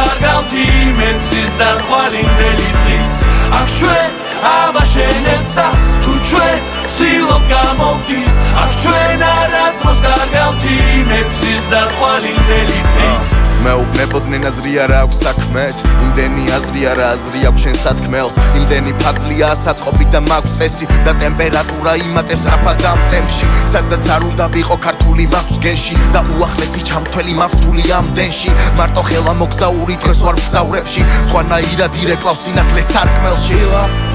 გავგავდი მე მზის და ხვალინდელი დღის აქ ჩვენ ავაშენებთ სახლს თუ ჩვენ ვცდილობ გამოვდის აქ ჩვენ არასდროს გავგავდი მე მზის და ხვალინდელი დღის მეუბნებოდნენ აზრი არა აქვს საქმეს იმდენი აზრი არა აზრი აქვს შენ სათქმელს იმდენი ფაზლია საწყობი და მაქვს წესი და ტემპერატურა იმატებს რაფად ამ ტემპში სადაც არ უნდა ვიყო ქართული მაქვს გენში და უახლესი ჩამთველი მავთული ამდენში მარტო ხელა მოგზაური დღეს ვარ მგზავრებში სხვანაირად ირეკლავს სინათლე სარკმელში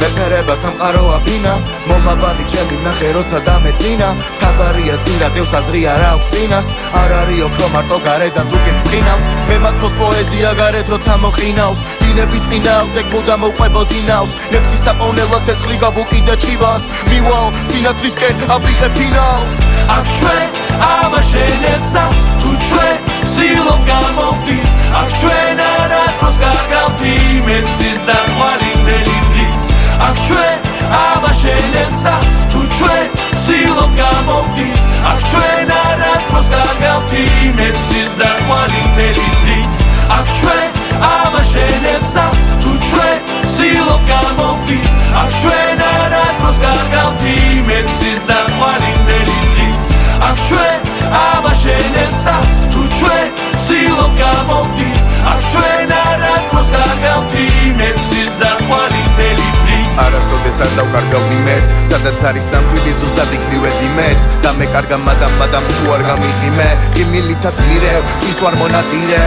მეფერება სამყაროა ბინა მომავალი ჩემი ნახე როცა დამეწინა ქაბარია წირა დევს აზრი არა აქვს წინას არ არის ოქრო მარტო გარედან თუ გემწყინავს მე მათქოს პოეზია გარეთ როცა მოყინავს დინების წინააღმდეგ მუდამ მოვყვებოდინავს ნებსის საპოვნელო ცეცხლი გავუკიდე თივას მივალ სინათლისკენ აფრიხე ფინალს აქ ჩვენ ავაშენებთ სახლს თუ ჩვენ ვცდილობ გამოვდის აქ ჩვენ არასდროს გავგავდი მე მზის და ხვალინდელი დღის აქ ჩვენ ავაშენებთ სახლს თუ ჩვენ ვცდილობ გამოვდის აქ ჩვენ არასდროს გავგავდი მე მზის და ხვალინდელი დღის აქ ჩვენ ავაშენებთ სახლს თუ ჩვენ ვცდილობ გამოვდის აქ ჩვენ არასდროს გავგავდი მე მზის და ხვალინდელი დღის აქ ჩვენ ავაშენებთ სახლს თუ ჩვენ ვცდილობ გამოვდის აქ ჩვენ არასდროს გავგავდი მე მზის და ხვალინდელი დღის არასოდეს არ დავკარგავდი მეც სადაც არის დამკვიდი ზუსტად იქნივედი მეც და მე კარგა მადამ თუ არ გამიღიმე ღიმილითაც მირევ ის ვარ მონადირე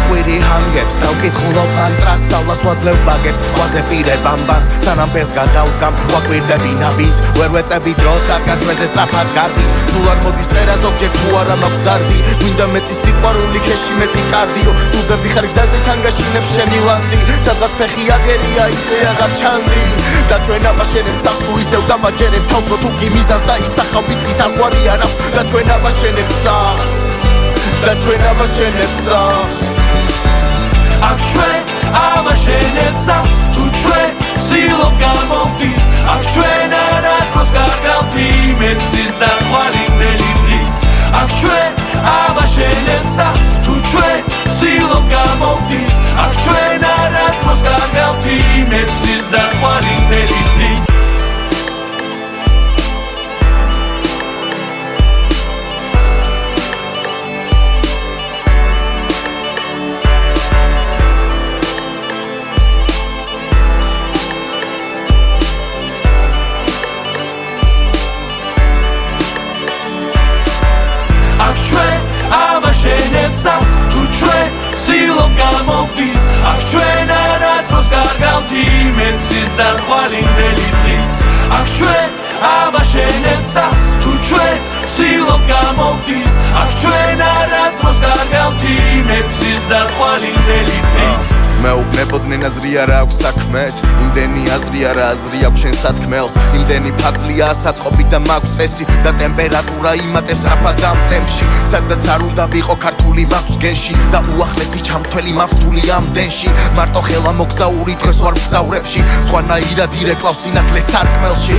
ყვირი ჰანგებს დავკითხულობ მანტრას სავლას ვაძლევ ბაგებს ვაზე პირებ ამბას სანამ ფელს გადავდგამ ვაკვირდები ნაბის ვერ ვეწები დროს რადგან ჩვენზე სწრაფად გარდის სულ არ მოდის წერა ზოგჯერ თუ არა მაქვს დარდი მინდა მეტი სიყვარული ქეში მეტი კარდიო დუდები ხარ გზაზე თანგაშინებს შენი ლანდი სადღაც ფეხი აგერია ისე აღარ ჩანდი და ჩვენ ავაშენებთ სახლს თუ ისევ დამაჯერებთ თავს რო თუ კი მიზანს და ისახავ ვიცის ასგვარი არ აქვს და ჩვენ ავაშენებთ სახლს და ჩვენ ავაშენებთ სახლს აქ ჩვენ ავაშენებთ სახლს თუ ჩვენ ვცდილობ გამოვდის აქ ჩვენ არასდროს გავგავდი მე მზის და ხვალინდელი დღის აქ ჩვენ ავაშენებთ სახლს თუ ჩვენ ვცდილობ გამოვდის აქ ჩვენ არასდროს გავგავდი მე მზის და ხვალინდელი დღის ავაშენებთ სახლს თუ ჩვენ ვცდილობ გამოვდის აქ ჩვენ არასდროს გავგავდი მე მზის და ხვალინდელი დღის აქ ჩვენ ავაშენებთ სახლს თუ ჩვენ ვცდილობ გამოვდის აქ ჩვენ არასდროს გავგავდი მე მზის და ხვალინდელი დღის მეუბნებოდნენ აზრი არა აქვს საქმეს იმდენი აზრი არა აზრი აქვს შენ სათქმელს იმდენი ფაზლია საწყობი და მაქვს წესი და ტემპერატურა იმატებს რაფად ამ ტემპში სადაც არ უნდა ვიყო ქართული მაქვს გენში და უახლესი ჩამთველი მავთული ამდენში მარტო ხელა მოგზაური დღეს ვარ მგზავრებში სხვანაირად ირეკლავს სინათლე სარკმელში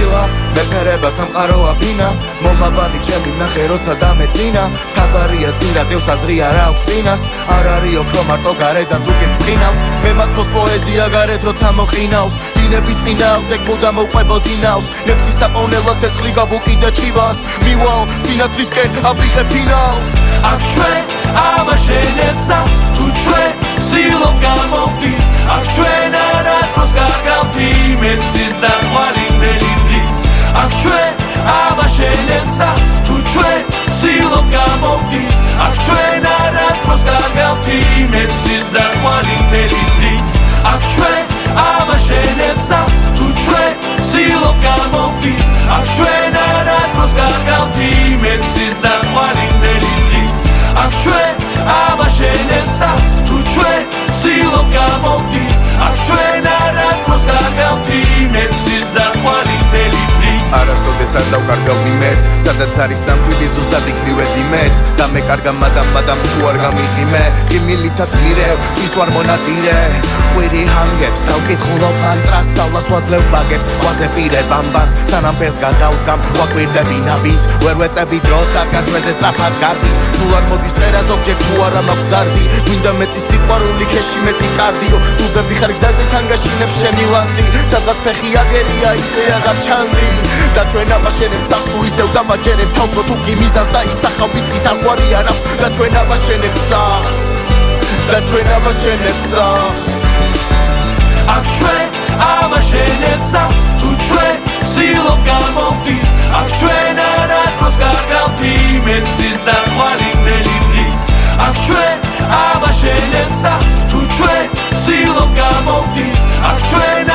მეფერება სამყაროა ბინა მომავალი ჩემი ნახე როცა დამეწინა ქაბარია წირა დევს აზრი არა აქვს წინას არ არის ოქრო მარტო გარედან თუ გემწყინავს მე მათქოს პოეზია გარეთ როცა მოყინავს დინების წინააღმდეგ მუდამ მოვყვებოდინავს ნებსის საპოვნელო ცეცხლი გავუკიდე თივას მივალ სინათლისკენ აფრიხე ფინალს აქ ჩვენ ავაშენებთ სახლს თუ ჩვენ ვცდილობ გამოვდის აქ ჩვენ არასდროს გავგავდი მე მზის და ხვალინდელი დღის აქ ჩვენ ავაშენებთ სახლს თუ ჩვენ ვცდილობ გამოვდის აქ ჩვენ არასდროს გავგავდი მე მზის და ხვალინდელი დღის აქ ჩვენ ავაშენებთ სახლს თუ ჩვენ ვცდილობ გამოვდის აქ ჩვენ არასდროს გავგავდი მე მზის და ხვალინდელი დღის აქ ჩვენ ავაშენებთ სახლს თუ ჩვენ ვცდილობ გამოვდის აქ ჩვენ არასდროს გავგავდი მე მზის და ხვალინდელი დღის არასოდეს არ დავკარგავდი მეც სადაც არის დამკვიდი ზუსტად იქნივედი მეც და მე კარგა მადამ თუ არ გამიღიმე ღიმილითაც მირევ ის ვარ მონადირე ხვირი ჰანგებს დავკითხულობ მანტრას სწავლას ვაძლევ ბაგებს ვაზე პირებ ამბავს სანამ ფეს გადავდგამ ვაკვირდები ნაბის ვერ ვეწები დროს რადგან ჩვენზე სწრაფად გარდის სულ არ მოდის წერა ზოგჯერ თუ არა მაქვს დარდი მინდა მეტი სიყვარული ქეში მეტი კარდიო დუდები ხარ გზაზე თანგაშინებს შენი ლანდი სადღაც ფეხი აგერია ისე აღარ ჩანდი და ჩვენ აბაშენებთ სახს თუ ისევ დამაჯერებ თავს რო თუ კი მიზანს და ისახავ ვის საყვარი არ აქვს და ჩვენ აბაშენებთ სახს და ჩვენ აბაშენებთ სახს აქ ჩვენ აბაშენებთ სახს თუ ჩვენ ცდილობ გამოვდის აქ ჩვენ არასდროს კარგავთ იმედზის და ხვალინდელი დღის აქ ჩვენ აბაშენებთ სახს თუ ჩვენ ცდილობ გამოვდის აქ ჩვენ